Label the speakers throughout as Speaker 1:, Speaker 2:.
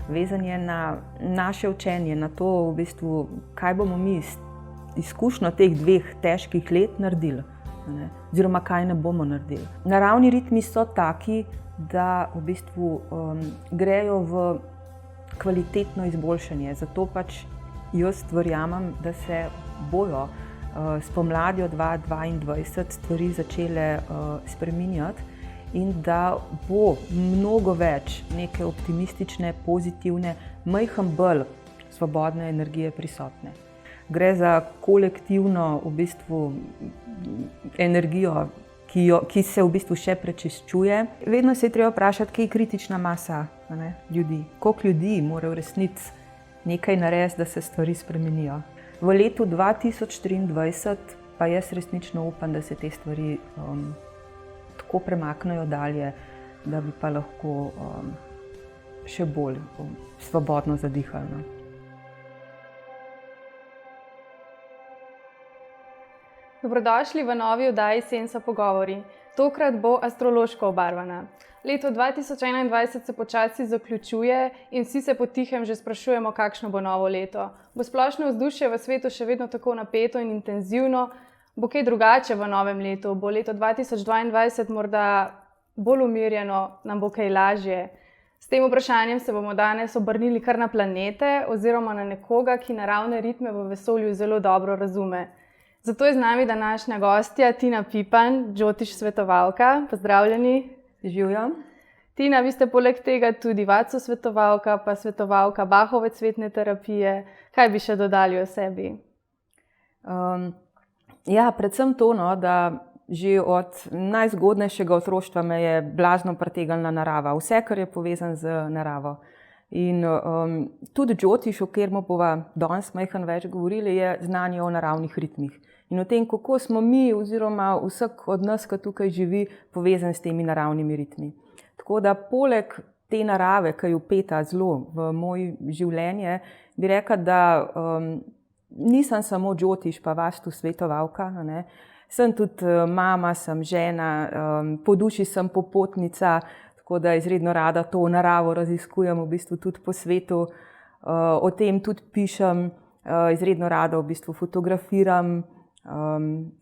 Speaker 1: vezan je na naše učenje, na to, v bistvu, kaj bomo mi izkušnjo teh 2 težkih let naredili, oziroma kaj ne bomo naredili. Naravni ritmi so taki, da v bistvu grejo v kvalitetno izboljšanje, zato pač jaz verjamem, da se bojo s pomladjo 2022 stvari začele spreminjati in da bo mnogo več neke optimistične, pozitivne, majhen bolj svobodne energije prisotne. Gre za kolektivno v bistvu energijo, ki se v bistvu še prečiščuje. Vedno se je treba vprašati, kje je kritična masa ljudi. Koliko ljudi mora v resnici nekaj narediti, da se stvari spremenijo. V letu 2023 pa jaz resnično upam, da se te stvari tako premaknejo dalje, da bi pa lahko še bolj svobodno zadihali.
Speaker 2: Dobrodošli v novi oddaji Senca pogovori. Tokrat bo astrološko obarvana. Leto 2021 se počasi zaključuje in vsi se potihem že sprašujemo, kakšno bo novo leto. Bo splošno vzdušje v svetu še vedno tako napeto in intenzivno? Bo kaj drugače v novem letu? Bo leto 2022 morda bolj umirjeno, nam bo kaj lažje? S tem vprašanjem se bomo danes obrnili kar na planete oziroma na nekoga, ki naravne ritme v vesolju zelo dobro razume. Zato je z nami današnja gostja Tina Pipan, Jyotish svetovalka. Pozdravljeni.
Speaker 1: Živjo.
Speaker 2: Tina, vi ste poleg tega tudi Vatsu svetovalka, pa svetovalka Bachove cvetne terapije. Kaj bi še dodali o sebi?
Speaker 1: Predvsem to, da že od najzgodnejšega otroštva me je blazno pritegnila narava. Vse, kar je povezano z naravo. In tudi Jyotish, o katerem bova danes malo več govorili, je znanje o naravnih ritmih. In o tem, kako smo mi oziroma vsak od nas, ki tukaj živi, povezan s temi naravnimi ritmi. Tako da poleg te narave, ki je vpeta zelo v moje življenje, bi rekla, da nisem samo Jyotish pa Vastu svetovalka. Sem tudi mama, sem žena, po duši sem popotnica, tako da izredno rada to naravo raziskujem v bistvu tudi po svetu. O tem tudi pišem, izredno rada v bistvu fotografiram.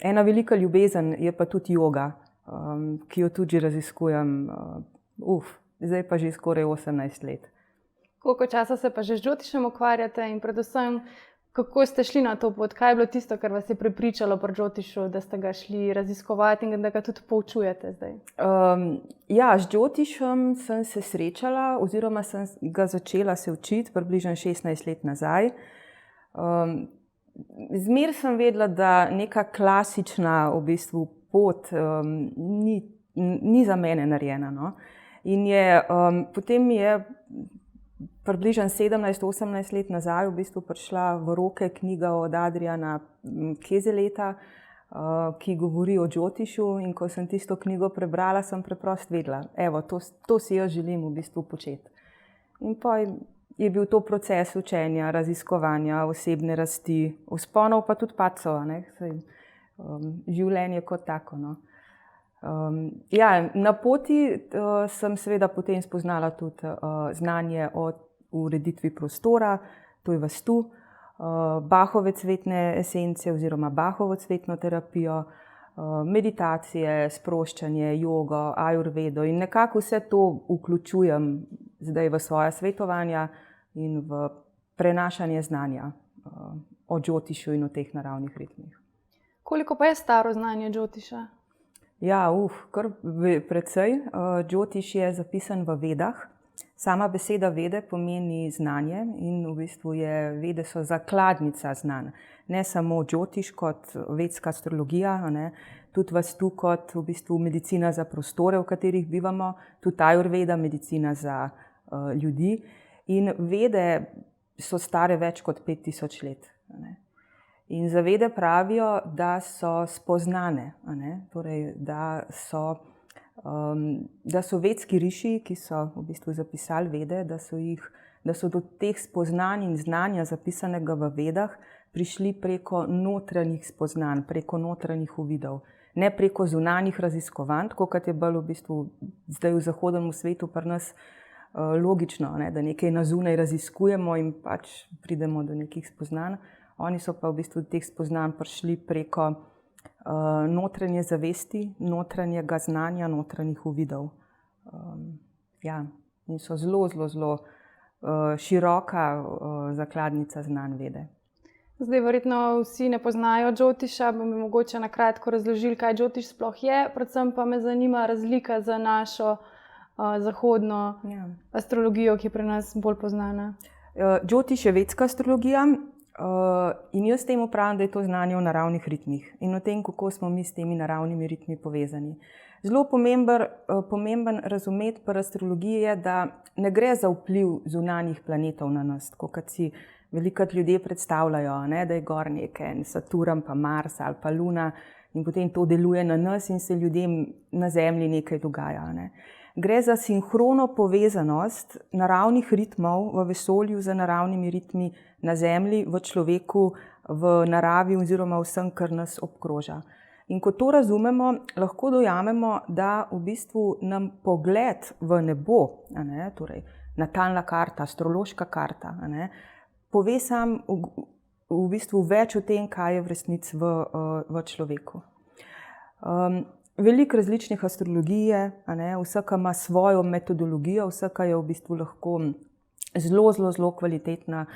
Speaker 1: Ena velika ljubezen je pa tudi joga, ki jo tudi raziskujem. Zdaj pa že skoraj 18 let.
Speaker 2: Koliko časa se pa že z Jyotishom ukvarjate in predvsem, kako ste šli na to pot? Kaj je bilo tisto, kar vas je prepričalo pri Jyotishu, da ste ga šli raziskovati in da ga tudi poučujete zdaj?
Speaker 1: Z Jyotishom sem se srečala oziroma sem ga začela se učiti približno 16 let nazaj. Zmer sem vedela, da neka klasična v bistvu pot ni za mene narejena. In potem mi je približno 17-18 let nazaj v bistvu prišla v roke knjiga od Adriana Kezeleta, ki govori o Jyotishu, in ko sem tisto knjigo prebrala, sem preprosto vedela, to si jaz želim v bistvu početi. In pa je bil to proces učenja, raziskovanja, osebne rasti, vzponov pa tudi padcev, življenje kot tako. Na poti sem seveda potem spoznala tudi znanje o ureditvi prostora, to je Vastu, Bachove cvetne esence oziroma Bachovo cvetno terapijo, meditacije, sproščanje, jogo, ajurvedo in nekako vse to vključujem zdaj v svoja svetovanja in v prenašanje znanja o Jyotishu in o teh naravnih ritmih.
Speaker 2: Koliko pa je staro znanje Jyotisha?
Speaker 1: Kar precej. Jyotish je zapisan v Vedah. Sama beseda Vede pomeni znanje in v bistvu Vede so zakladnica znanj. Ne samo Jyotish kot vedska astrologija, tudi Vastu kot v bistvu medicina za prostore, v katerih bivamo, tudi ajurveda, medicina za ljudi. In Vede so stare več kot 5000 let. In za Vede pravijo, da so spoznane, torej, da so vedski riši, ki so v bistvu zapisali Vede, da so do teh spoznanj in znanja zapisanega v Vedah prišli preko notranjih spoznanj, preko notranjih uvidov. Ne preko zunanjih raziskovanj, tako kot je bolj v bistvu zdaj v zahodnem svetu pri nas logično, ne, da nekaj na zunaj raziskujemo in pač pridemo do nekih spoznanj. Oni so pa v bistvu do teh spoznanj prišli preko notranje zavesti, notranjega znanja, notranjih uvidov. Ja, in so zelo široka zakladnica znanj vede.
Speaker 2: Zdaj, verjetno vsi ne poznajo Džotiša, bi mi mogoče na kratko razložili, kaj Džotiš sploh je, predvsem pa me zanima razlika za našo zahodno astrologijo, ki je pri nas bolj poznana.
Speaker 1: Džotiš je vedska astrologija in jaz temu pravim, da je to znanje o naravnih ritmih in o tem, kako smo mi s temi naravnimi ritmi povezani. Zelo pomemben razumeti pri astrologiji je, da ne gre za vpliv zunanjih planetov na nas, kot si velikokrat ljudje predstavljajo, ne, da je gor nekaj Saturn, pa Mars ali pa Luna in potem to deluje na nas in se ljudem na Zemlji nekaj dogaja. Ne. Gre za sinhrono povezanost naravnih ritmov v vesolju z naravnimi ritmi na Zemlji, v človeku, v naravi oziroma vsem, kar nas obkroža. In ko to razumemo, lahko dojamemo, da v bistvu nam pogled v nebo, torej natalna karta, astrološka karta, pove sam v bistvu več o tem, kaj je v resnici v človeku. Veliko različnih astrologij je, vsaka ima svojo metodologijo, vsaka je v bistvu lahko zelo kvalitetna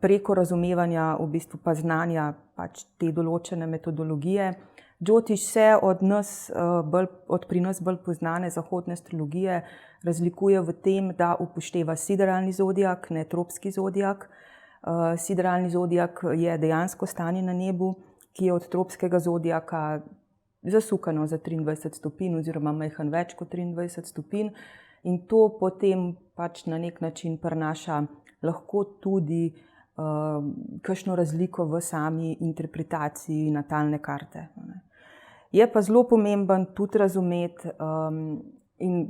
Speaker 1: preko razumevanja, v bistvu pa znanja pač te določene metodologije. Džotiš se od pri nas bolj poznane zahodne astrologije razlikuje v tem, da upošteva sideralni zodiak, ne tropski zodiak. Sideralni zodiak je dejansko stanje na nebu, ki je od tropskega zodiaka zasukano za 23 stopinj oziroma majhen več kot 23 stopinj in to potem pač na nek način prinaša lahko tudi kakšno razliko v sami interpretaciji natalne karte. Je pa zelo pomemben tudi razumeti in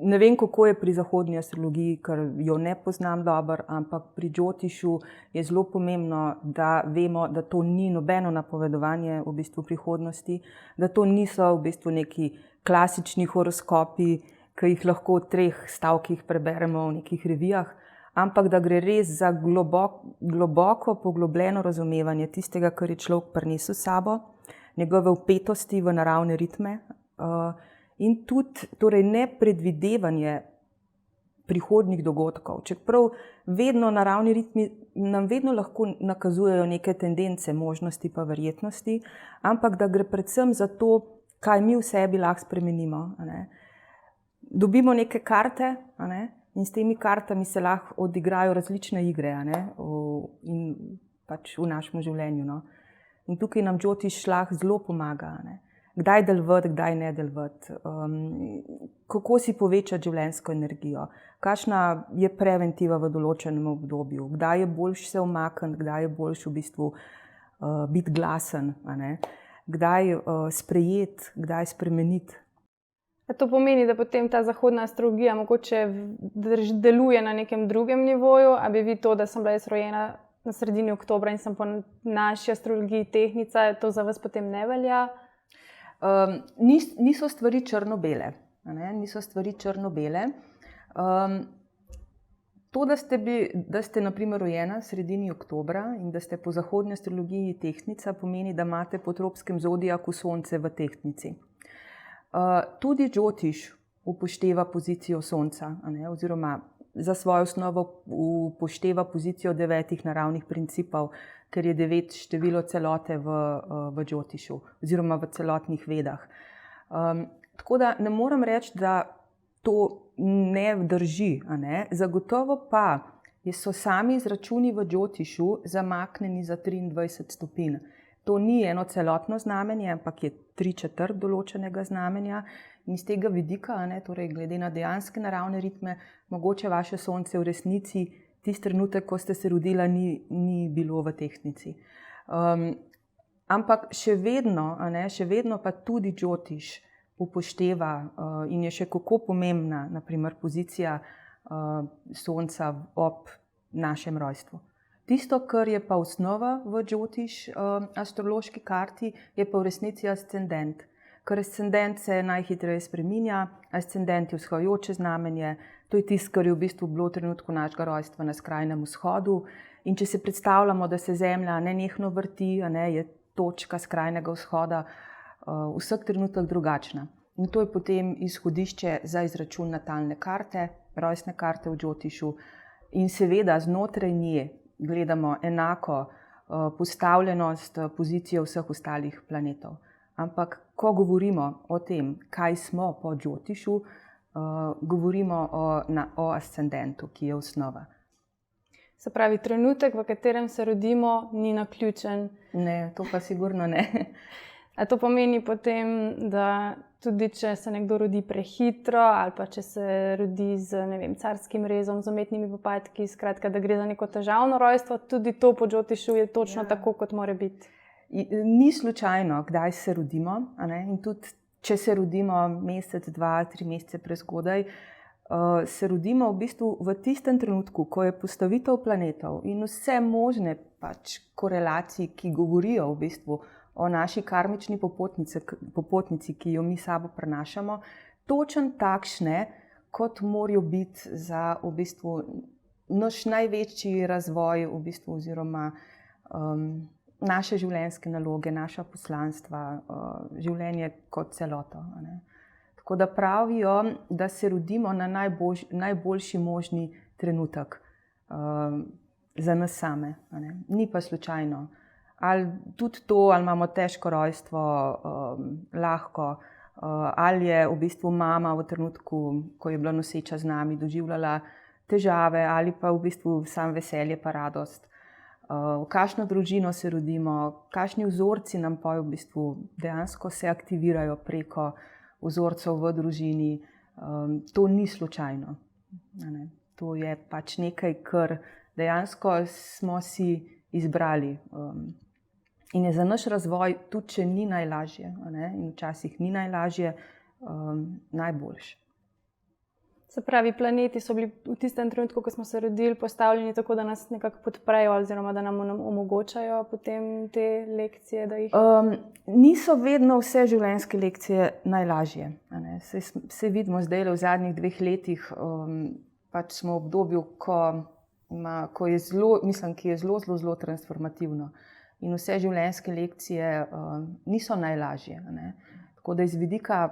Speaker 1: ne vem, kako je pri zahodni astrologiji, ker jo ne poznam dobro, ampak pri Džotišu je zelo pomembno, da vemo, da to ni nobeno napovedovanje v bistvu prihodnosti, da to niso v bistvu neki klasični horoskopi, ki jih lahko v 3 stavkih preberemo v nekih revijah, ampak da gre res za globoko poglobljeno razumevanje tistega, kar je človek prinesel s sabo, njegove vpetosti v naravne ritme in tudi torej nepredvidevanje prihodnjih dogodkov. Čeprav vedno naravni ritmi nam vedno lahko nakazujejo neke tendence, možnosti pa verjetnosti, ampak da gre predvsem za to, kaj mi v sebi lahko spremenimo. Dobimo neke karte in s temi kartami se lahko odigrajo različne igre in pač v našem življenju. In tukaj nam Džotiš lahko zelo pomaga. Kdaj delovati, kdaj ne delovati, kako si povečati življenjsko energijo, kakšna je preventiva v določenem obdobju, kdaj je boljše se umakniti, kdaj je boljše v bistvu biti glasen, kdaj sprejeti, kdaj spremeniti.
Speaker 2: To pomeni, da potem ta zahodna astrologija mogoče deluje na nekem drugem nivoju, a bi vi to, da sem bila jaz rojena na sredini oktobra in sem po naši astrologiji tehnica, to za vas potem ne velja?
Speaker 1: Niso stvari črno-bele. Niso stvari črno-bele. To, da ste na primer rojena v sredini oktobra in da ste po zahodni astrologiji tehnica, pomeni, da imate po tropskem zodiaku sonce v tehtnici. Tudi Džotiš upošteva pozicijo sonca, oziroma za svojo osnovo upošteva pozicijo 9 naravnih principov, ker je 9 število celote v Džotišu oziroma v celotnih vedah. Tako da ne morem reči, da to ne drži. Zagotovo pa so sami izračuni v Džotišu zamaknjeni za 23 stopinj. To ni eno celotno znamenje, ampak je 3/4 določenega znamenja in z tega vidika, torej glede na dejanske naravne ritme, mogoče vaše sonce v resnici tisti trenutek, ko ste se rodila, ni bilo v tehtnici. Ampak še vedno pa tudi Džotiš upošteva in je še kako pomembna, na primer, pozicija sonca ob našem rojstvu. Tisto, kar je pa osnova v Džotiš astrološki karti, je pa v resnici ascendent. ker ascendent se najhitreje spreminja, ascendent je vzhajajoče znamenje, to je tisto, kar je v bistvu bilo v trenutku našega rojstva na skrajnem vzhodu. In če se predstavljamo, da se Zemlja nenehno vrti, je točka skrajnega vzhoda vsak trenutek drugačna. In to je potem izhodišče za izračun natalne karte, rojstne karte v Džotišu. In seveda znotraj nje gledamo enako postavljenost, pozicijo vseh ostalih planetov. Ampak, ko govorimo o tem, kaj smo po Džotišu, govorimo o ascendentu, ki je osnova.
Speaker 2: Se pravi, trenutek, v katerem se rodimo, ni naključen.
Speaker 1: Ne, to pa sigurno ne.
Speaker 2: A to pomeni potem, da tudi če se nekdo rodi prehitro ali pa če se rodi z, carskim rezom, z umetnimi popadki, skratka, da gre za neko težavno rojstvo, tudi to po Džotišu je točno tako, kot mora biti.
Speaker 1: Ni slučajno, kdaj se rodimo, in tudi če se rodimo mesec, 2, 3 mesece prezgodaj, se rodimo v bistvu v tistem trenutku, ko je postavitev planetov in vse možne korelacij, ki govorijo v bistvu o naši karmični popotnici, ki jo mi sabo prenašamo, točno takšne, kot morajo biti za v bistvu naš največji razvoj v bistvu, oziroma naše življenjske naloge, naša poslanstva, življenje kot celoto. Tako da pravijo, da se rodimo na najboljši možni trenutek za nas same. Ni pa slučajno. Ali tudi to, ali imamo težko rojstvo, lahko, ali je v bistvu mama v trenutku, ko je bila noseča z nami, doživljala težave, ali pa v bistvu samo veselje pa radost. V kakšno družino se rodimo, kakšni vzorci nam pa v bistvu dejansko se aktivirajo preko vzorcev v družini, to ni slučajno. To je nekaj, kar dejansko smo si izbrali. In je za naš razvoj, tudi če ni najlažje, in včasih ni najlažje, najboljše.
Speaker 2: Se pravi, planeti so bili v tistem trenutku, ko smo se rodili, postavljeni tako, da nas nekako podprejo oziroma da nam omogočajo potem te lekcije, da jih...
Speaker 1: Niso vedno vse življenjske lekcije najlažje. Se vidimo zdaj v zadnjih 2 letih, smo v obdobju, ki je zelo transformativno. In vse življenjske lekcije niso najlažje. Tako da iz vidika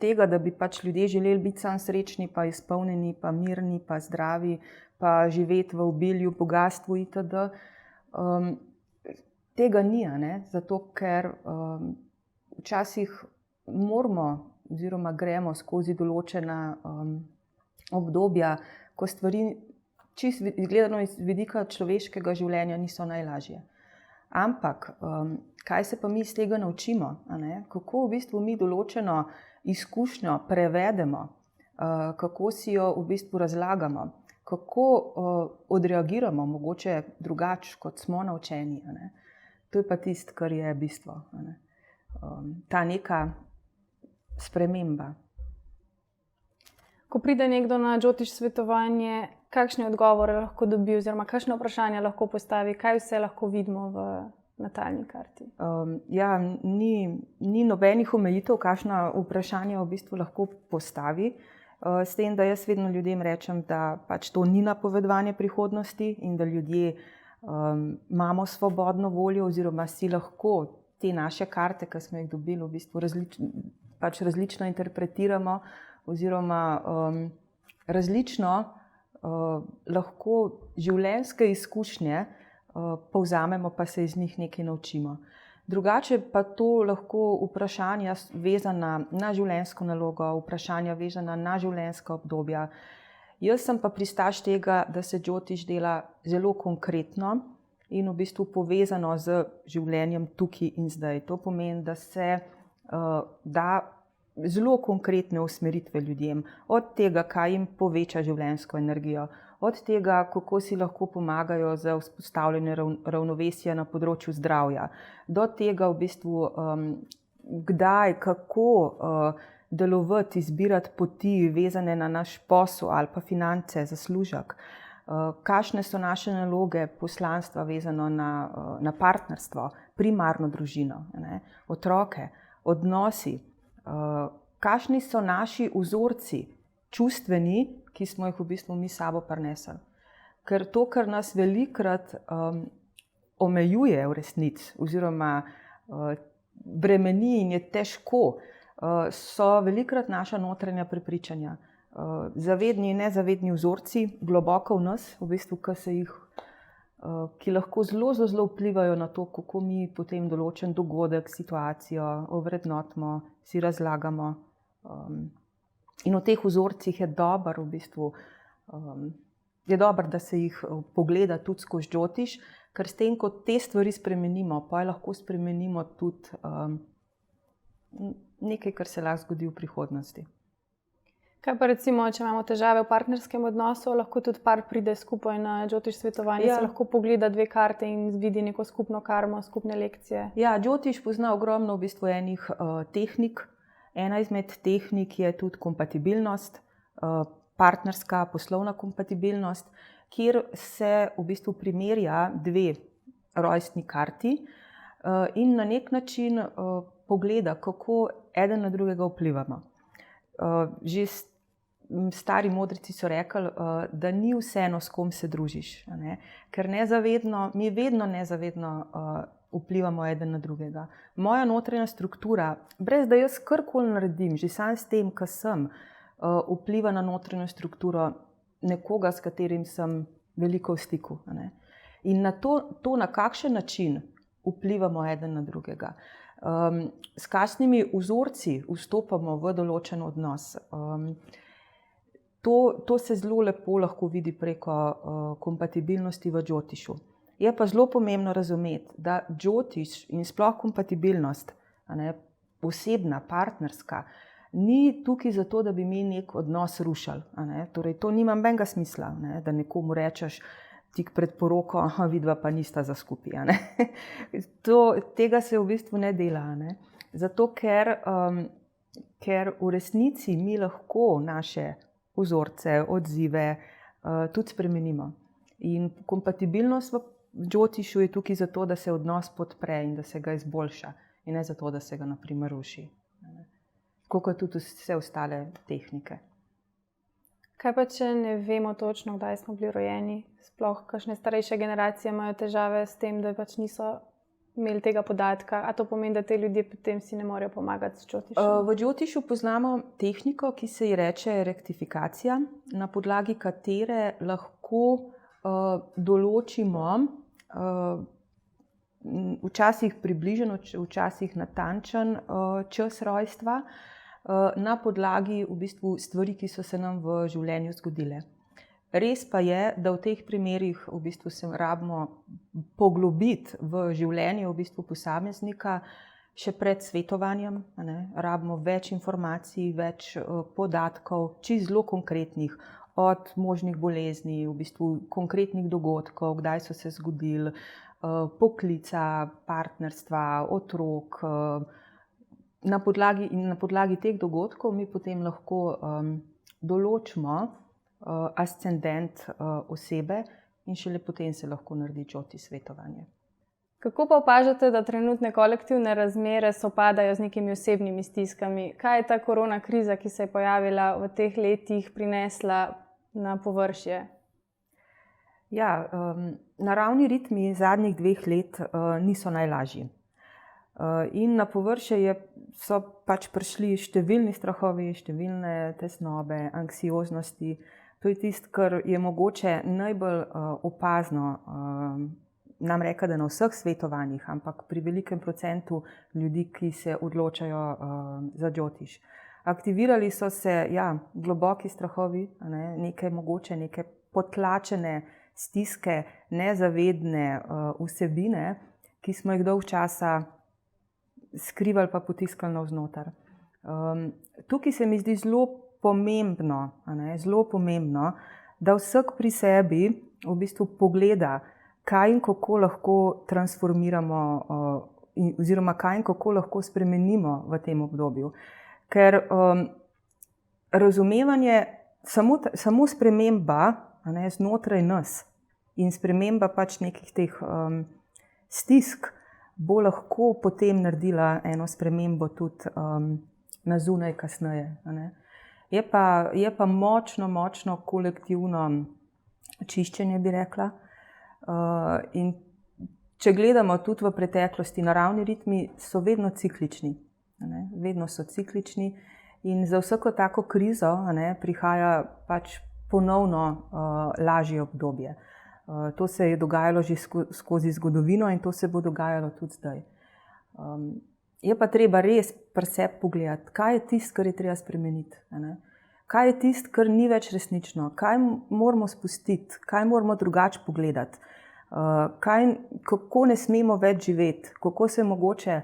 Speaker 1: tega, da bi ljudje želeli biti samo srečni, pa izpolnjeni, pa mirni, pa zdravi, pa živeti v obilju, bogastvu itd. Tega ni, zato ker včasih moramo oziroma gremo skozi določena obdobja, ko stvari, čisto gledano iz vidika človeškega življenja, niso najlažje. Ampak, kaj se pa mi iz tega naučimo? Kako v bistvu mi določeno izkušnjo prevedemo, kako si jo v bistvu razlagamo, kako odreagiramo mogoče drugače, kot smo naučeni. To je pa tisto, kar je bistvo. Ta neka sprememba.
Speaker 2: Ko pride nekdo na Džotiš svetovanje, kakšne odgovore lahko dobi oziroma kakšne vprašanja lahko postavi, kaj vse lahko vidimo v natalni karti? Ni nobenih omejitev, kakšna vprašanja v bistvu lahko postavi. S tem, da jaz vedno ljudem rečem, da to ni napovedovanje prihodnosti in da ljudje imamo svobodno voljo oziroma si lahko te naše karte, ki smo jih dobili, v bistvu različno interpretiramo oziroma različno lahko življenjske izkušnje povzamemo, pa se iz njih nekaj naučimo. Drugače pa to lahko vprašanja vezana na življenjsko nalogo, vprašanja vezana na življenjska obdobja. Jaz sem pa pristaš tega, da se Džotiš dela zelo konkretno in v bistvu povezano z življenjem tukaj in zdaj. To pomeni, da se da zelo konkretne usmeritve ljudem, od tega, kaj jim poveča življenjsko energijo, od tega, kako si lahko pomagajo za vzpostavljanje ravnovesja na področju zdravja, do tega v bistvu, kdaj, kako delovati, izbirati poti vezane na naš posel ali pa finance, zaslužek, kakšne so naše naloge, poslanstva vezano na partnerstvo, primarno družino, otroke.
Speaker 1: odnosi, kakšni so naši vzorci, čustveni, ki smo jih v bistvu mi sabo prinesli. Ker to, kar nas velikokrat omejuje v resnici, oziroma bremeni in je težko, so velikokrat naša notranja prepričanja. Zavedni in nezavedni vzorci, globoko v nas, v bistvu, ki lahko zelo vplivajo na to, kako mi potem določen dogodek, situacijo ovrednotimo, si razlagamo. In v teh vzorcih je dobro, da se jih pogleda tudi skozi Džotiš, ker s tem, ko te stvari spremenimo, pa lahko spremenimo tudi nekaj, kar se lahko zgodi v prihodnosti.
Speaker 2: Kaj pa recimo, če imamo težave v partnerskem odnosu, lahko tudi par pride skupaj na Džotiš svetovanje, se lahko pogleda 2 karte in vidi neko skupno karmo, skupne lekcije? Ja,
Speaker 1: Džotiš pozna ogromno v bistvu enih tehnik. Ena izmed tehnik je tudi kompatibilnost, partnerska, poslovna kompatibilnost, kjer se v bistvu primerja 2 rojstni karti in na nek način pogleda, kako eden na drugega vplivamo. Že stari modrici so rekli, da ni vseeno, s kom se družiš, ne? Ker mi vedno nezavedno vplivamo eden na drugega. Moja notranja struktura, brez da jaz karkoli naredim, že sam s tem, kar sem, vpliva na notranjo strukturo nekoga, s katerim sem veliko v stiku. Ne? In na to, na kakšen način vplivamo eden na drugega. S kakšnimi vzorci vstopamo v določen odnos. To se zelo lepo lahko vidi preko kompatibilnosti v Džotišu. Je pa zelo pomembno razumeti, da Džotiš in sploh kompatibilnost, osebna, partnerska, ni tukaj zato, da bi mi nek odnos rušili. Torej, to nima nobenega smisla, da nekomu rečeš tik pred poroko, vidva pa nista za skupaj. Tega se v bistvu ne dela. Zato, ker v resnici mi lahko naše vzorce, odzive tudi spremenimo. In kompatibilnost v Džotišu je tukaj zato, da se odnos podpre in da se ga izboljša, in ne zato, da se ga na primer ruši. Tako kot tudi vse ostale tehnike.
Speaker 2: Kaj pa, če ne vemo točno, kdaj smo bili rojeni? Sploh kakšne starejše generacije imajo težave s tem, da pač niso imeli tega podatka. A to pomeni, da te ljudje potem si ne morejo pomagati s Džotišem?
Speaker 1: V Džotišu poznamo tehniko, ki se ji reče rektifikacija, na podlagi katere lahko določimo včasih približen, včasih natančen čas rojstva na podlagi v bistvu stvari, ki so se nam v življenju zgodile. Res pa je, da v teh primerih v bistvu se rabimo poglobiti v življenje v bistvu posameznika še pred svetovanjem. Rabimo več informacij, več podatkov, čisto zelo konkretnih, od možnih bolezni, v bistvu konkretnih dogodkov, kdaj so se zgodili, poklica, partnerstva, otrok. Na podlagi teh dogodkov mi potem lahko določimo ascendent osebe in šele potem se lahko naredi Džotiš svetovanje.
Speaker 2: Kako pa opažate, da trenutne kolektivne razmere sovpadajo z nekimi osebnimi stiskami? Kaj je ta korona kriza, ki se je pojavila v teh letih, prinesla na površje?
Speaker 1: Ja, naravni ritmi zadnjih 2 let niso najlažji. In na površje so pač prišli številni strahovi, številne tesnobe, anksioznosti. To je tisto, kar je mogoče najbolj opazno. Nam reka, da na vseh svetovanjih, ampak pri velikem procentu ljudi, ki se odločajo za Džotiš. Aktivirali so se globoki strahovi, neke potlačene stiske, nezavedne vsebine, ki smo jih dolgo časa skrivali pa potiskali navznoter. Tukaj se mi zdi zelo pomembno, da vsak pri sebi v bistvu pogleda, kaj in kako lahko transformiramo oziroma kaj in kako lahko spremenimo v tem obdobju. Ker razumevanje, samo sprememba znotraj nas in sprememba pač nekih teh stisk bo lahko potem naredila eno spremembo tudi na zunaj kasneje. Je pa močno kolektivno čiščenje, bi rekla. In če gledamo tudi v preteklosti, naravni ritmi so vedno ciklični. Vedno so ciklični in za vsako tako krizo prihaja pač ponovno lažje obdobje. To se je dogajalo že skozi zgodovino in to se bo dogajalo tudi zdaj. Je pa treba res pri sebi pogledati, kaj je tisto, kar je treba spremeniti. Kaj je tisto, kar ni več resnično, kaj moramo spustiti, kaj moramo drugače pogledati, kako ne smemo več živeti, kako se mogoče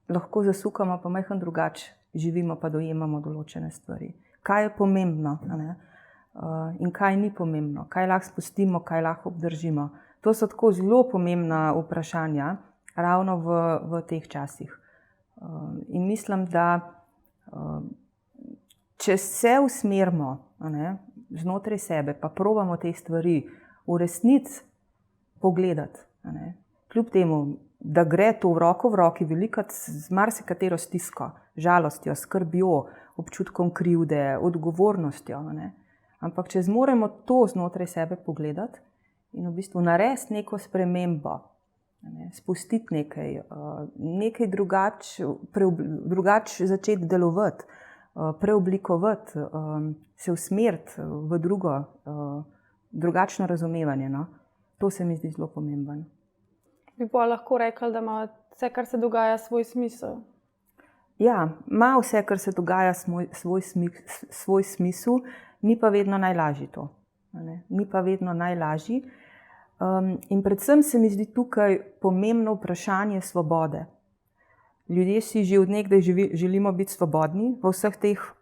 Speaker 1: lahko zasukamo pa majhen drugače živimo pa dojemamo določene stvari. Kaj je pomembno in kaj ni pomembno, kaj lahko spustimo, kaj lahko obdržimo. To so tako zelo pomembna vprašanja ravno v teh časih. In mislim, da če se usmerimo znotraj sebe, pa probamo te stvari v resnici pogledati, kljub temu, da gre to roko v roki velikokrat z marsikatero stisko, žalostjo, skrbjo, občutkom krivde, odgovornostjo. Ampak če zmoremo to znotraj sebe pogledati in v bistvu narediti neko spremembo, spustiti nekaj drugače začeti delovati, preoblikovati, se usmeriti v drugačno razumevanje. To se mi zdi zelo pomembno.
Speaker 2: Bi pa lahko rekli, da ima vse, kar se dogaja, svoj smisel?
Speaker 1: Ja, ima vse, kar se dogaja, svoj smisel, ni pa vedno najlažji to. Ni pa vedno najlažji. In predvsem se mi zdi tukaj pomembno vprašanje svobode. Ljudje si že od nekdaj želimo biti svobodni, v vseh teh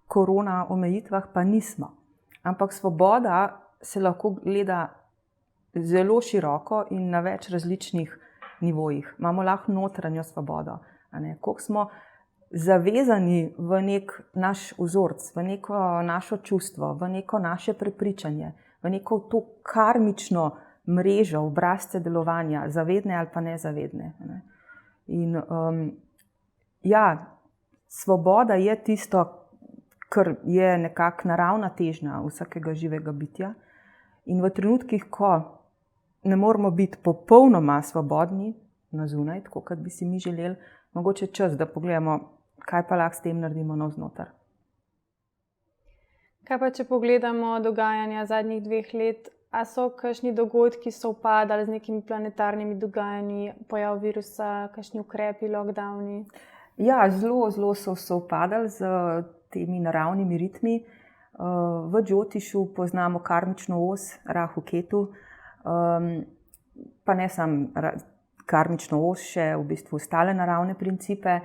Speaker 1: korona omejitvah pa nismo. Ampak svoboda se lahko gleda zelo široko in na več različnih nivojih. Imamo lahko notranjo svobodo. Koliko smo zavezani v nek naš vzorc, v neko našo čustvo, v neko naše prepričanje, v neko to karmično mrežo, obrazce delovanja, zavedne ali pa nezavedne. In svoboda je tisto, kar je nekako naravna težnja vsakega živega bitja. In v trenutkih, ko ne moramo biti popolnoma svobodni na zunaj, tako kot bi si mi želeli, mogoče čas, da pogledamo, kaj pa lahko s tem naredimo navznoter.
Speaker 2: Kaj pa, če pogledamo dogajanja zadnjih 2 let, a so kakšni dogodki sovpadali z nekimi planetarnimi dogajanji, pojav virusa, kakšni ukrepi, lockdowni?
Speaker 1: Ja, zelo so sovpadali z temi naravnimi ritmi. V Džotišu poznamo karmično os Rahu Ketu, pa ne samo karmično os, še v bistvu ostale naravne principe.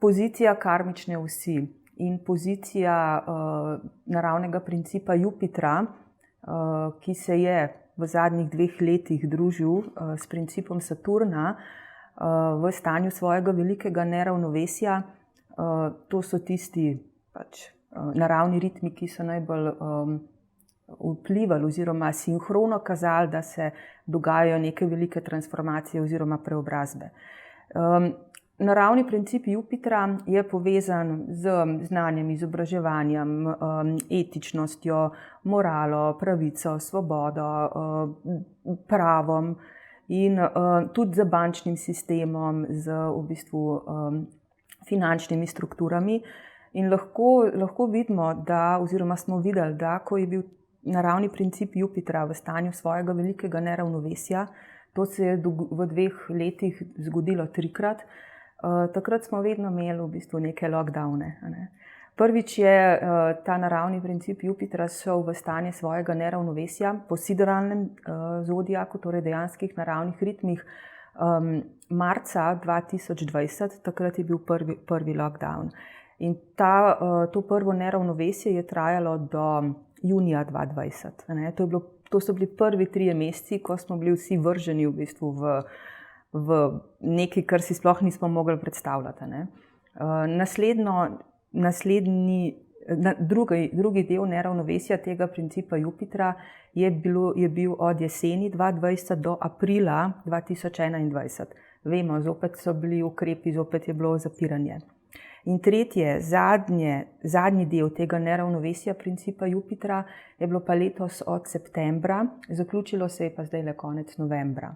Speaker 1: Pozicija karmične osi in pozicija naravnega principa Jupitra, ki se je v zadnjih 2 letih družil s principom Saturna v stanju svojega velikega neravnovesja, to so tisti naravni ritmi, ki so najbolj vplivali oziroma sinhrono kazali, da se dogajajo neke velike transformacije oziroma preobrazbe. Naravni princip Jupitra je povezan z znanjem, izobraževanjem, etičnostjo, moralo, pravico, svobodo, pravom in tudi z bančnim sistemom, z v bistvu finančnimi strukturami. In lahko vidimo, oziroma smo videli, da ko je bil naravni princip Jupitra v stanju svojega velikega neravnovesja, to se je v 2 letih zgodilo 3-krat, takrat smo vedno imeli v bistvu neke lockdowne. Prvič je ta naravni princip Jupitra šel v stanje svojega neravnovesja po sideralnem zodiaku, torej dejanskih naravnih ritmih, marca 2020, takrat je bil prvi lockdown. In to prvo neravnovesje je trajalo do junija 2020. To so bili prvi 3 meseci, ko smo bili vsi vrženi v bistvu v nekaj, kar si sploh nismo mogli predstavljati. Naslednji drugi del neravnovesja tega principa Jupitra je bil od jeseni 2020 do aprila 2021. Vemo, zopet so bili ukrepi, zopet je bilo zapiranje. In tretje, zadnji del tega neravnovesja principa Jupitra je bilo pa letos od septembra, zaključilo se je pa zdaj le konec novembra.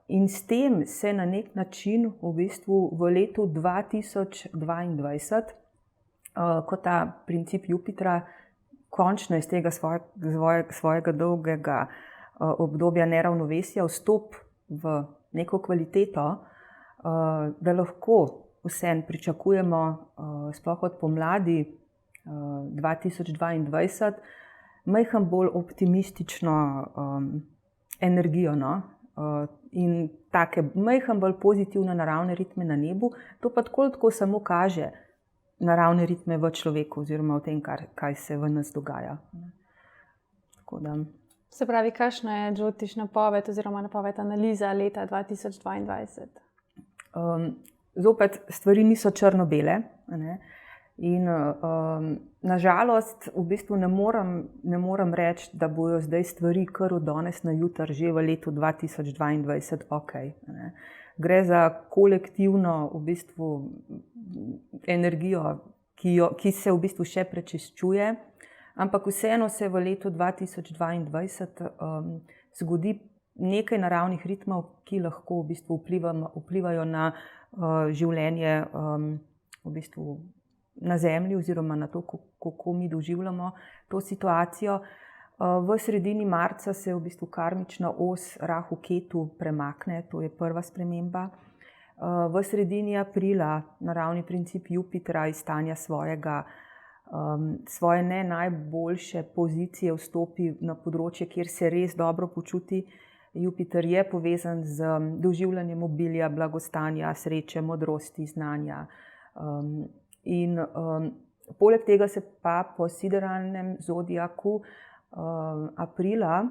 Speaker 1: In s tem se na nek način v bistvu v letu 2022, ko ta princip Jupitra končno iz tega svojega dolgega obdobja neravnovesja vstopi v neko kvaliteto, da lahko vseeno pričakujemo, sploh od pomladi 2022, majhen bolj optimistično energijo, no? In take majhen bolj pozitivne naravne ritme na nebu. To pa tako samo kaže naravne ritme v človeku oziroma v tem, kaj se v nas dogaja. Tako da.
Speaker 2: Se pravi, kakšna je Jyotish napoved oziroma napoved analiza leta 2022?
Speaker 1: Zopet stvari niso črno-bele, ne? In nažalost v bistvu ne morem reči, da bojo zdaj stvari kar od danes na jutri že v letu 2022 ok. Ne? Gre za kolektivno v bistvu energijo, ki se v bistvu še prečiščuje, ampak vseeno se v letu 2022 zgodi nekaj naravnih ritmov, ki lahko v bistvu vplivajo na življenje v bistvu na Zemlji oziroma na to, kako mi doživljamo to situacijo. V sredini marca se v bistvu karmična os Rahu-Ketu premakne, to je prva sprememba. V sredini aprila naravni princip Jupitra iz stanja svoje ne najboljše pozicije vstopi na področje, kjer se res dobro počuti. Jupiter je povezan z doživljanjem obilja, blagostanja, sreče, modrosti, znanja. In poleg tega se pa po sideralnem zodiaku aprila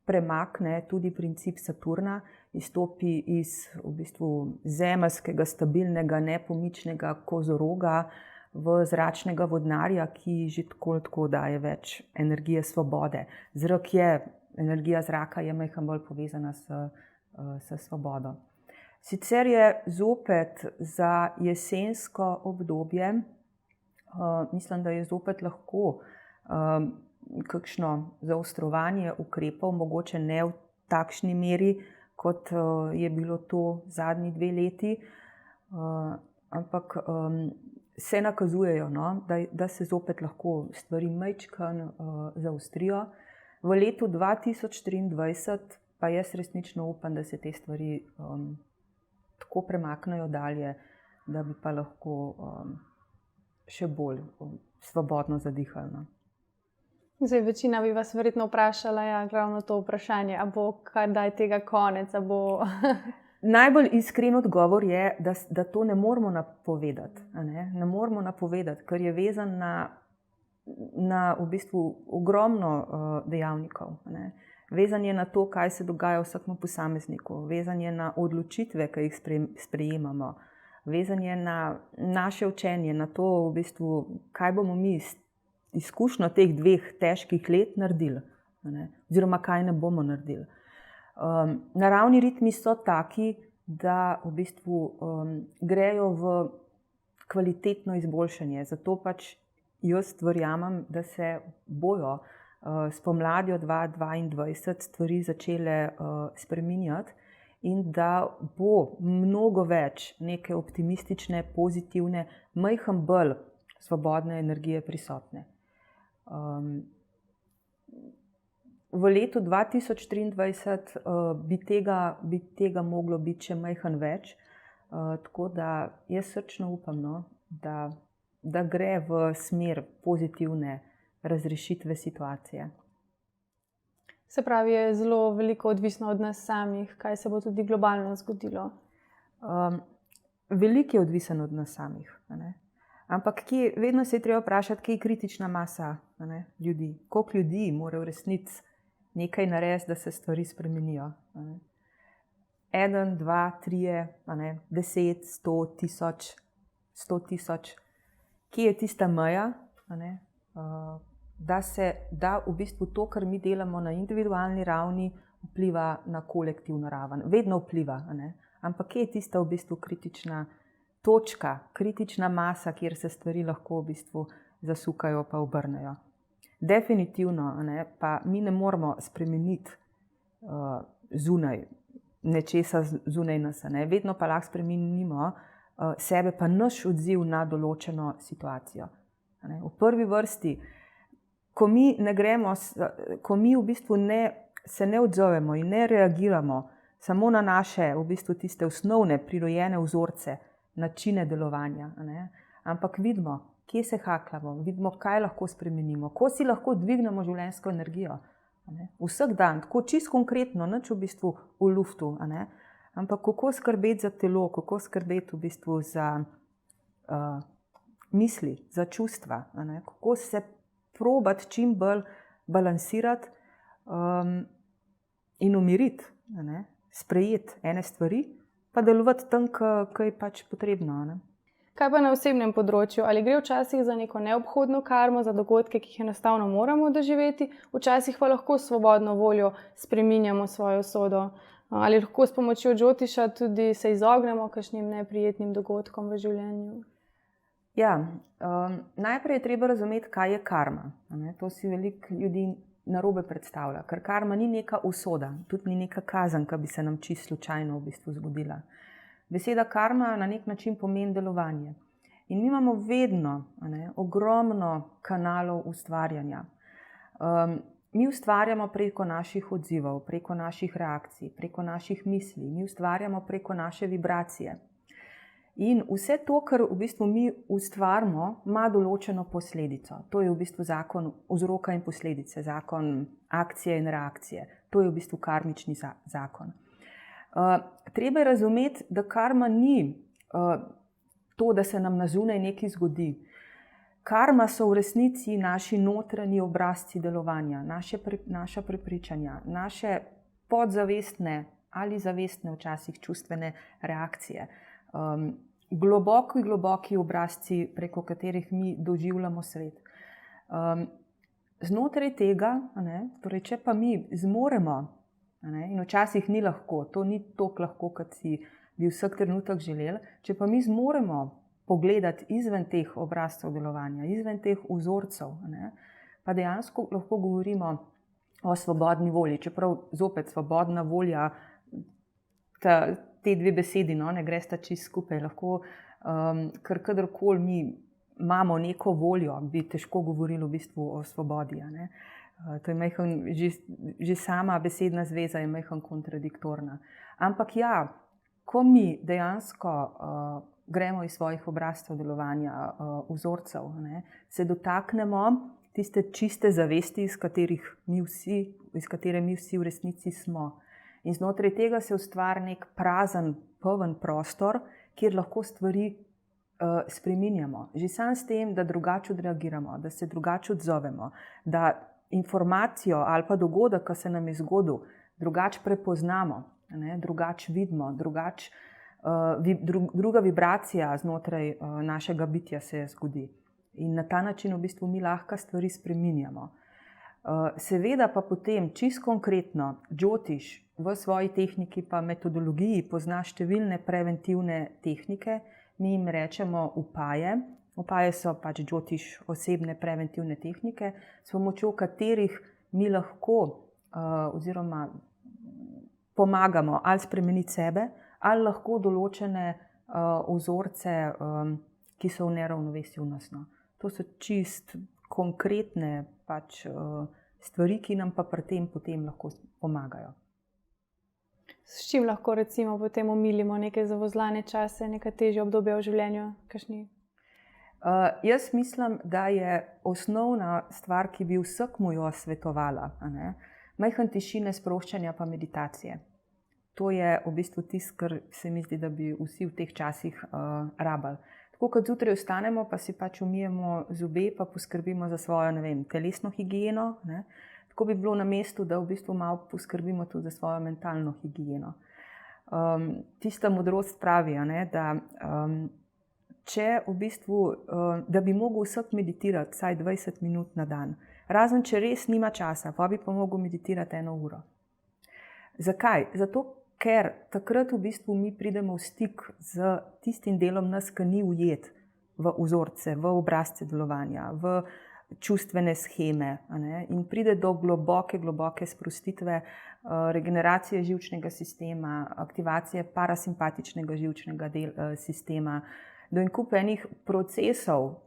Speaker 1: premakne tudi princip Saturna, izstopi iz v bistvu zemeljskega, stabilnega, nepomičnega kozoroga v zračnega vodnarja, ki že tako daje več energije svobode. Energija zraka je majhen bolj povezana s svobodo. Sicer je zopet za jesensko obdobje, mislim, da je zopet lahko kakšno zaostrovanje ukrepov, mogoče ne v takšni meri, kot je bilo to zadnji 2 leti, ampak se nakazujejo, no, da se zopet lahko stvari majčkeno zaostrijo. V letu 2023 pa jaz resnično upam, da se te stvari tako premaknejo dalje, da bi pa lahko še bolj svobodno zadihali. No.
Speaker 2: Zdaj, večina bi vas verjetno vprašala, ravno to vprašanje, a bo kdaj tega konec, a bo...
Speaker 1: Najbolj iskren odgovor je, da to ne moremo napovedati. Ne moremo napovedati, ker je vezan na v bistvu ogromno dejavnikov. Ne. Vezan je na to, kaj se dogaja vsakemu posamezniku, vezan je na odločitve, ki jih sprejemamo, vezan je na naše učenje, na to, v bistvu, kaj bomo mi izkušnjo teh 2 težkih let naredili, ne, oziroma kaj ne bomo naredili. Naravni ritmi so taki, da v bistvu grejo v kvalitetno izboljšanje. Zato pač jaz verjamem, da se bojo s pomladjo 2022 stvari začele spreminjati in da bo mnogo več neke optimistične, pozitivne, majhen bolj svobodne energije prisotne. V letu 2023 bi tega moglo biti še majhen več, tako da jaz srčno upam, no, da gre v smer pozitivne razrešitve situacije.
Speaker 2: Se pravi, je zelo veliko odvisno od nas samih, kaj se bo tudi globalno zgodilo?
Speaker 1: Veliko je odvisen od nas samih, ne? Ampak vedno se je treba vprašati, kje je kritična masa, ne, ljudi. Koliko ljudi mora v resnici nekaj narediti, da se stvari spremenijo. 1, 2, 3, 10, 100 tisoč, 100 tisoč. kje je tista meja, da se da v bistvu to, kar mi delamo na individualni ravni, vpliva na kolektivno raven. Vedno vpliva, ampak kje je tista v bistvu kritična točka, kritična masa, kjer se stvari lahko v bistvu zasukajo pa obrnejo. Definitivno pa mi ne moremo spremeniti zunaj nečesa zunaj nas, vedno pa lahko spremenimo sebe pa naš odziv na določeno situacijo. V prvi vrsti, ko mi ne gremo, ko mi v bistvu se ne odzovemo in ne reagiramo samo na naše v bistvu tiste osnovne prirojene vzorce, načine delovanja, ampak vidimo, kje se haklamo, vidimo, kaj lahko spremenimo, ko si lahko dvignemo življenjsko energijo. Vsak dan, tako čisto konkretno, nič v bistvu v luftu, ampak kako skrbeti za telo, kako skrbeti v bistvu za misli, za čustva, kako se probati čim bolj balansirati in umiriti, sprejeti ene stvari, pa delovati tam, kaj je pač potrebno.
Speaker 2: Kaj pa na osebnem področju? Ali gre včasih za neko neobhodno karmo, za dogodke, ki jih enostavno moramo doživeti, včasih pa lahko svobodno voljo spreminjamo svojo usodo? Ali lahko s pomočjo Džotiša tudi se izognemo kakšnim neprijetnim dogodkom v življenju?
Speaker 1: Ja, najprej je treba razumeti, kaj je karma. To si veliko ljudi narobe predstavlja, ker karma ni neka usoda, tudi ni neka kazen, ki bi se nam čisto slučajno v bistvu zgodila. Beseda karma na nek način pomeni delovanje. In mi imamo vedno ogromno kanalov ustvarjanja. Mi ustvarjamo preko naših odzivov, preko naših reakcij, preko naših misli, mi ustvarjamo preko naše vibracije. In vse to, kar v bistvu mi ustvarimo, ima določeno posledico. To je v bistvu zakon vzroka in posledice, zakon akcije in reakcije. To je v bistvu karmični zakon. Treba je razumeti, da karma ni to, da se nam na zunaj nekaj zgodi. Karma so v resnici naši notranji obrazci delovanja, naša prepričanja, naše podzavestne ali zavestne včasih čustvene reakcije. Globoki obrazci, preko katerih mi doživljamo svet. Znotraj tega, torej, če pa mi zmoremo, in včasih ni lahko, to ni toliko lahko, kot si bi vsak trenutek želeli, če pa mi zmoremo pogledati izven teh obrazcev delovanja, izven teh vzorcev, pa dejansko lahko govorimo o svobodni volji, čeprav zopet svobodna volja, te dve besedi ne gresta čisto skupaj, lahko, ker kadarkoli mi imamo neko voljo, bi težko govorili v bistvu o svobodi. To je že sama besedna zveza je majhen kontradiktorna. Ampak ja, ko mi dejansko gremo iz svojih obrazcev delovanja, vzorcev, se dotaknemo tiste čiste zavesti, iz katere mi vsi v resnici smo. In znotraj tega se ustvari nek prazen, poln prostor, kjer lahko stvari spreminjamo. Že sam s tem, da drugače odreagiramo, da se drugače odzovemo, da informacijo ali pa dogodek, ki se nam je zgodil, drugače prepoznamo, drugače vidimo, druga vibracija znotraj našega bitja se zgodi. In na ta način v bistvu mi lahko stvari spreminjamo. Seveda pa potem čisto konkretno Džotiš v svoji tehniki pa metodologiji pozna številne preventivne tehnike, mi jim rečemo upaje. Upaje so pač Džotiš osebne preventivne tehnike, s pomočjo katerih mi lahko oziroma pomagamo ali spremeniti sebe, ali lahko določene vzorce, ki so v neravnovesju v nas. To so čist konkretne pač stvari, ki nam pa pri tem potem lahko pomagajo.
Speaker 2: S čim lahko recimo potem omilimo neke zavozlane čase, neka težja obdobja v življenju? Kakšni?
Speaker 1: Jaz mislim, da je osnovna stvar, ki bi vsakmu jo svetovala, majhen tišine, sproščanja pa meditacije. To je v bistvu tisto, kar se mi zdi, da bi vsi v teh časih rabili. Tako kot zjutraj vstanemo, pa si pač umijemo zobe, pa poskrbimo za svojo, telesno higieno. Tako bi bilo na mestu, da v bistvu malo poskrbimo tudi za svojo mentalno higieno. Tista modrost pravi, da če v bistvu, da bi mogel vsak meditirati vsaj 20 minut na dan. Razen, če res nima časa, pa bi pa mogel meditirati 1 uro. Zakaj? Zato, ker takrat v bistvu mi pridemo v stik z tistim delom nas, ki ni ujet v vzorce, v obrazce delovanja, v čustvene sheme, in pride do globoke sprostitve, regeneracije živčnega sistema, aktivacije parasimpatičnega živčnega sistema, do en kup enih procesov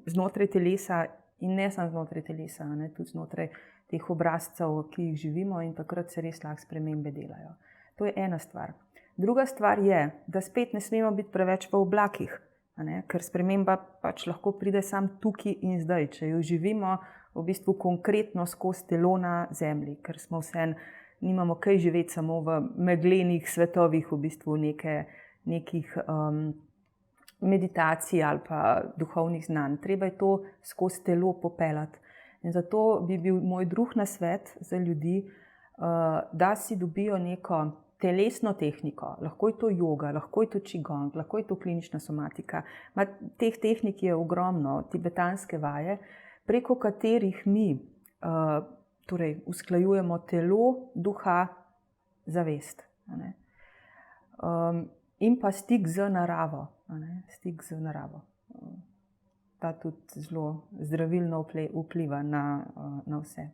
Speaker 1: znotraj telesa in ne samo znotraj telesa, tudi znotraj teh obrazcev, ki jih živimo, in takrat se res lahko spremembe delajo. To je ena stvar. Druga stvar je, da spet ne smemo biti preveč v oblakih, ker sprememba pač lahko pride sam tukaj in zdaj, če jo živimo v bistvu konkretno skozi telo na zemlji, ker smo vseeno, nimamo kaj živeti samo v meglenih svetovih v bistvu nekih meditacij ali pa duhovnih znanj. Treba je to skozi telo popeljati. In zato bi bil moj drug nasvet za ljudi, da si dobijo neko telesno tehniko, lahko je to joga, lahko je to qigong, lahko je to klinična somatika. Teh tehnik je ogromno, tibetanske vaje, preko katerih mi torej usklajujemo telo, duha, zavest. In pa stik z naravo. Stik z naravo. Ta tudi zelo zdravilno vpliva na vse.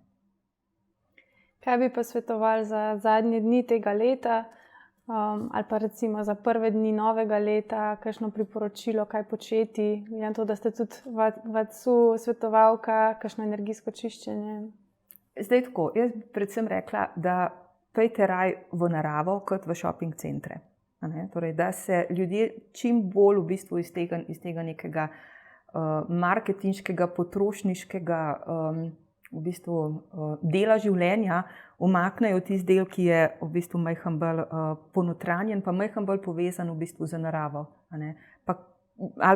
Speaker 2: Kaj bi pa svetovali za zadnje dni tega leta, ali pa recimo za prve dni novega leta, kakšno priporočilo, kaj početi, glede na to, da ste tudi vadsu svetovalka, kakšno energijsko čiščenje?
Speaker 1: Zdaj tako, jaz bi predvsem rekla, da pejte raj v naravo kot v shopping centre. Torej, da se ljudje čim bolj v bistvu iz tega nekega marketinškega, potrošniškega v bistvu dela življenja umaknejo tisti del, ki je v bistvu majhen bolj ponotranjen, pa majhen bolj povezan v bistvu z naravo, ali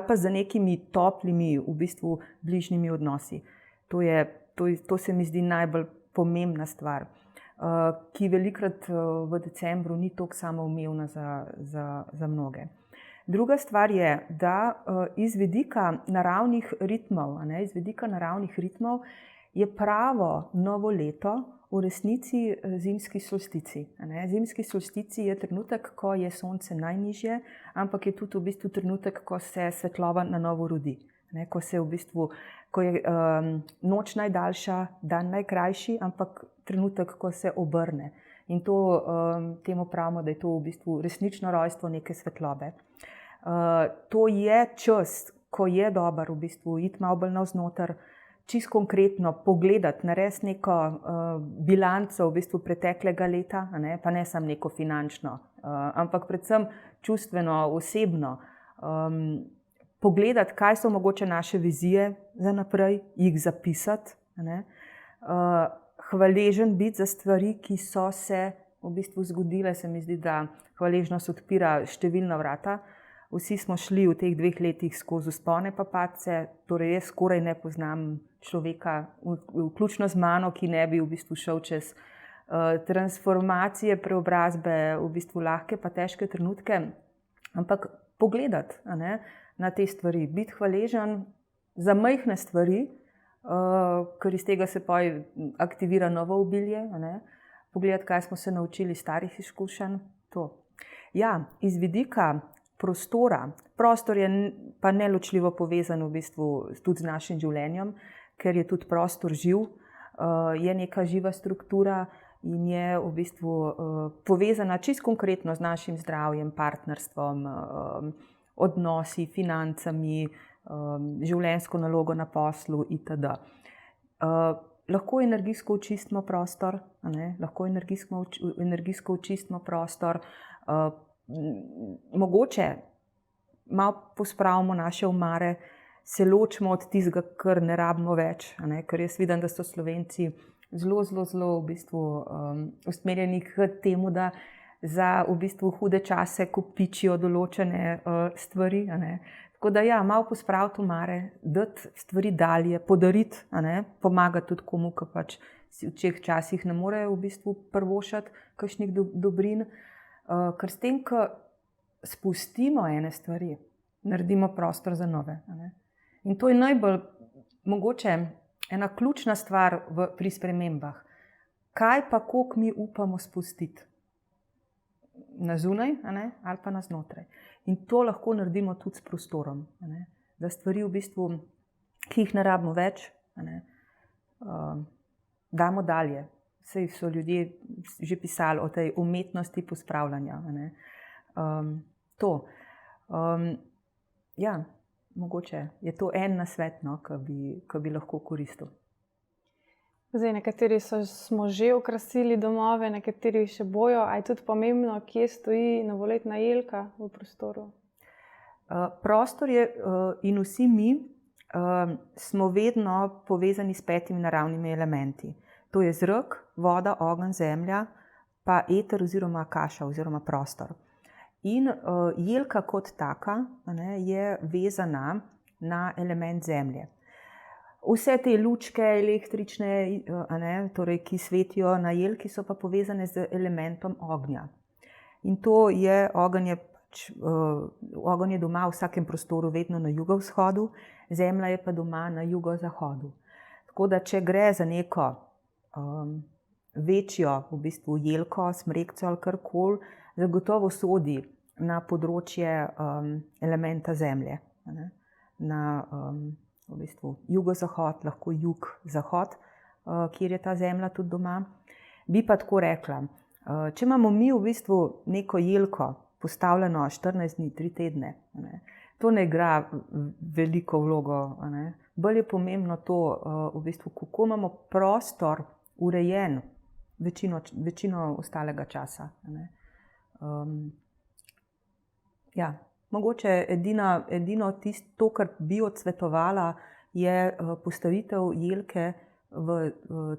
Speaker 1: pa z nekimi toplimi v bistvu bližnjimi odnosi. To se mi zdi najbolj pomembna stvar, ki velikokrat v decembru ni toliko samoumevna za mnoge. Druga stvar je, da iz vidika naravnih ritmov je pravo novo leto v resnici zimski solstici. Zimski solstici je trenutek, ko je sonce najnižje, ampak je tudi v bistvu trenutek, ko se svetloba na novo rodi. Ko je noč najdaljša, dan najkrajši, ampak trenutek, ko se obrne. In temu pravimo, da je to v bistvu resnično rojstvo neke svetlobe. To je čas, ko je dobro v bistvu iti malo bolj navznoter, čisto konkretno pogledati, narediti neko bilanco v bistvu preteklega leta, pa ne samo neko finančno, ampak predvsem čustveno, osebno. Pogledati, kaj so mogoče naše vizije za naprej, jih zapisati. Hvaležen biti za stvari, ki so se v bistvu zgodile. Se mi zdi, da hvaležnost odpira številna vrata. Vsi smo šli v teh 2 letih skozi vzpone pa padce, torej jaz skoraj ne poznam človeka, vključno z mano, ki ne bi v bistvu šel čez transformacije, preobrazbe, v bistvu lahke pa težke trenutke, ampak pogledati na te stvari, biti hvaležen za majhne stvari, ker iz tega se aktivira novo obilje, pogledati, kaj smo se naučili iz starih izkušenj. Ja, iz vidika prostora. Prostor je pa neločljivo povezan v bistvu tudi z našim življenjem, ker je tudi prostor živ, je neka živa struktura in je v bistvu povezana čisto konkretno z našim zdravjem, partnerstvom, odnosi, financami, življenjsko nalogo na poslu itd. Lahko energijsko očistimo prostor, mogoče malo pospravimo naše omare, se ločimo od tistega, kar ne rabimo več, ker jaz vidim, da so Slovenci zelo v bistvu usmerjeni k temu, da za v bistvu hude čase kopičijo določene stvari. Tako da ja, malo pospraviti omare, dati stvari dalje, podariti, pomagati tudi komu, ki pač si v teh časih ne morejo v bistvu privoščiti kakšnih dobrin. Ker s tem, ko spustimo ene stvari, naredimo prostor za nove. In to je najbolj mogoče ena ključna stvar pri spremembah. Kaj pa, koliko mi upamo spustiti na zunaj, ali pa na znotraj. In to lahko naredimo tudi s prostorom. Da stvari v bistvu, ki jih ne rabimo več, damo dalje. Saj so ljudje že pisali o tej umetnosti pospravljanja. Ja, mogoče je to en nasvet, ki bi lahko koristil.
Speaker 2: Zdaj, nekateri smo že okrasili domove, nekateri še bojo. A je tudi pomembno, kje stoji novoletna jelka v prostoru?
Speaker 1: Prostor je in vsi mi smo vedno povezani s 5 naravnimi elementi. To je zrak, voda, ogenj, zemlja, pa eter oziroma kaša oziroma prostor. In jelka kot taka je vezana na element zemlje. Vse te lučke električne, torej, ki svetijo na jelki, so pa povezane z elementom ognja. In to je, ogenj je doma v vsakem prostoru vedno na jugovzhodu, zemlja je pa doma na jugozahodu. Tako da, če gre za neko večjo v bistvu jelko, smrekco ali karkoli, zagotovo sodi na področje elementa zemlje. Na v bistvu jugozahod, lahko jug-zahod, kjer je ta zemlja tudi doma. Bi pa tako rekla, če imamo mi v bistvu neko jelko postavljeno 14 dni, 3 tedne, to ne igra veliko vlogo. Bolj je pomembno to, v bistvu, kako imamo prostor urejen večino ostalega časa. Ja. Mogoče edino to, kar bi odsvetovala, je postavitev jelke v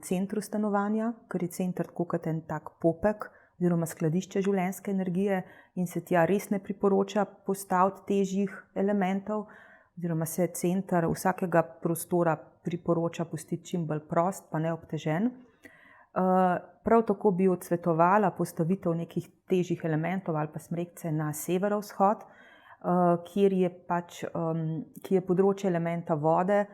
Speaker 1: centru stanovanja, ker je center tako kot en tak popek oziroma skladišče življenjske energije in se tja res ne priporoča postaviti težjih elementov, oziroma se center vsakega prostora priporoča pustiti čim bolj prost, pa neobtežen. Prav tako bi odsvetovala postavitev nekih težjih elementov ali pa smrekce na severovzhod, kjer je področje elementa vode.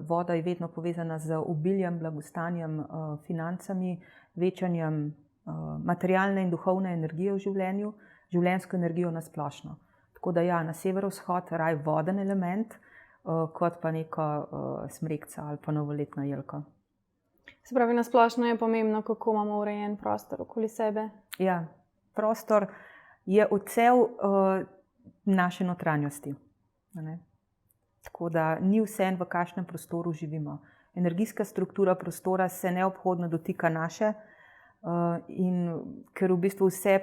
Speaker 1: Voda je vedno povezana z obiljem, blagostanjem, financami, večanjem materialne in duhovne energije v življenju, življenjsko energijo na splošno. Tako da ja, na severovzhod raj voden element, kot pa neka smrekca ali pa novoletna jelka.
Speaker 2: Se pravi, na splošno je pomembno, kako imamo urejen prostor okoli sebe?
Speaker 1: Ja, prostor je odsev naše notranjosti. Tako da ni vseeno, v kakšnem prostoru živimo. Energijska struktura prostora se neobhodno dotika naše, in ker v bistvu vsi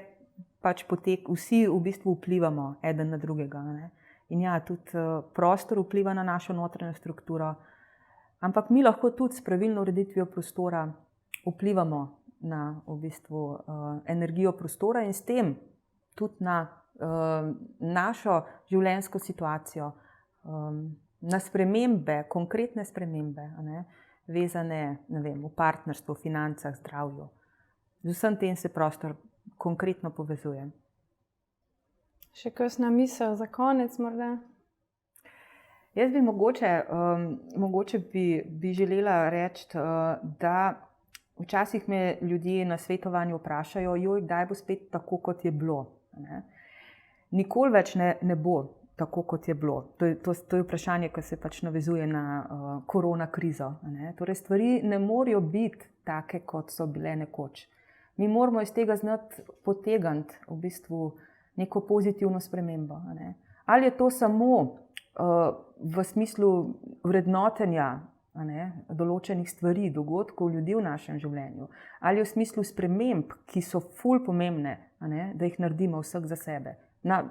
Speaker 1: v bistvu vplivamo eden na drugega. In ja, tudi prostor vpliva na našo notranjo strukturo, ampak mi lahko tudi s pravilno ureditvijo prostora vplivamo na v bistvu energijo prostora in s tem tudi na našo življenjsko situacijo, na spremembe, konkretne spremembe, vezane, v partnerstvu, financah, zdravju. Z vsem tem se prostor konkretno povezuje.
Speaker 2: Še kakšna misel za konec morda?
Speaker 1: Jaz bi mogoče bi želela reči, da včasih me ljudje na svetovanju vprašajo, kdaj bo spet tako, kot je bilo. Nikoli več ne bo tako, kot je bilo. To je vprašanje, ki se navezuje na korona krizo. Torej, stvari ne morejo biti take, kot so bile nekoč. Mi moramo iz tega znati potegniti v bistvu neko pozitivno spremembo. Ali je to samo v smislu vrednotenja določenih stvari, dogodkov, ljudi v našem življenju, ali v smislu sprememb, ki so ful pomembne, da jih naredimo vsak za sebe, na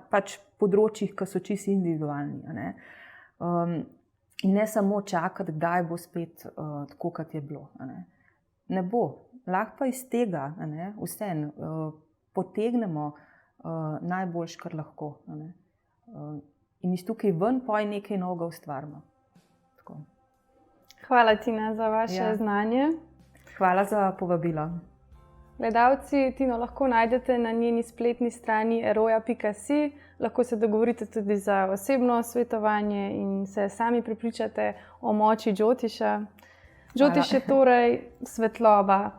Speaker 1: področjih, ki so čisto individualni. In ne samo čakati, kdaj bo spet tako, kot je bilo. Ne bo. Lahko pa iz tega vseeno potegnemo najboljš, kar lahko. In iz tukaj ven poj nekaj novega ustvarimo. Tako.
Speaker 2: Hvala, Tina, za vaše znanje.
Speaker 1: Hvala za povabilo.
Speaker 2: Gledalci Tino lahko najdete na njeni spletni strani eroja.si, lahko se dogovorite tudi za osebno svetovanje in se sami prepričate o moči Džotiša. Džotiš je torej svetloba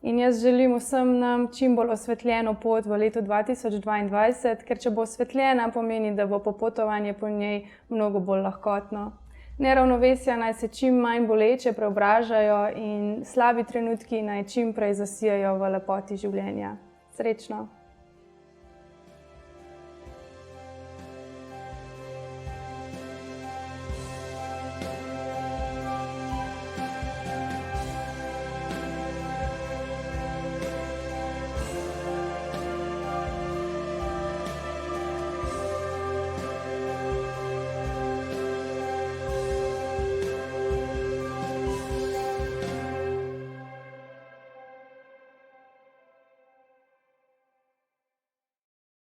Speaker 2: in jaz želim vsem nam čim bolj osvetljeno pot v letu 2022, ker če bo osvetljena, pomeni, da bo popotovanje po njej mnogo bolj lahkotno. Neravnovesja naj se čim manj boleče preobražajo in slabi trenutki naj čim prej zasijajo v lepoti življenja. Srečno!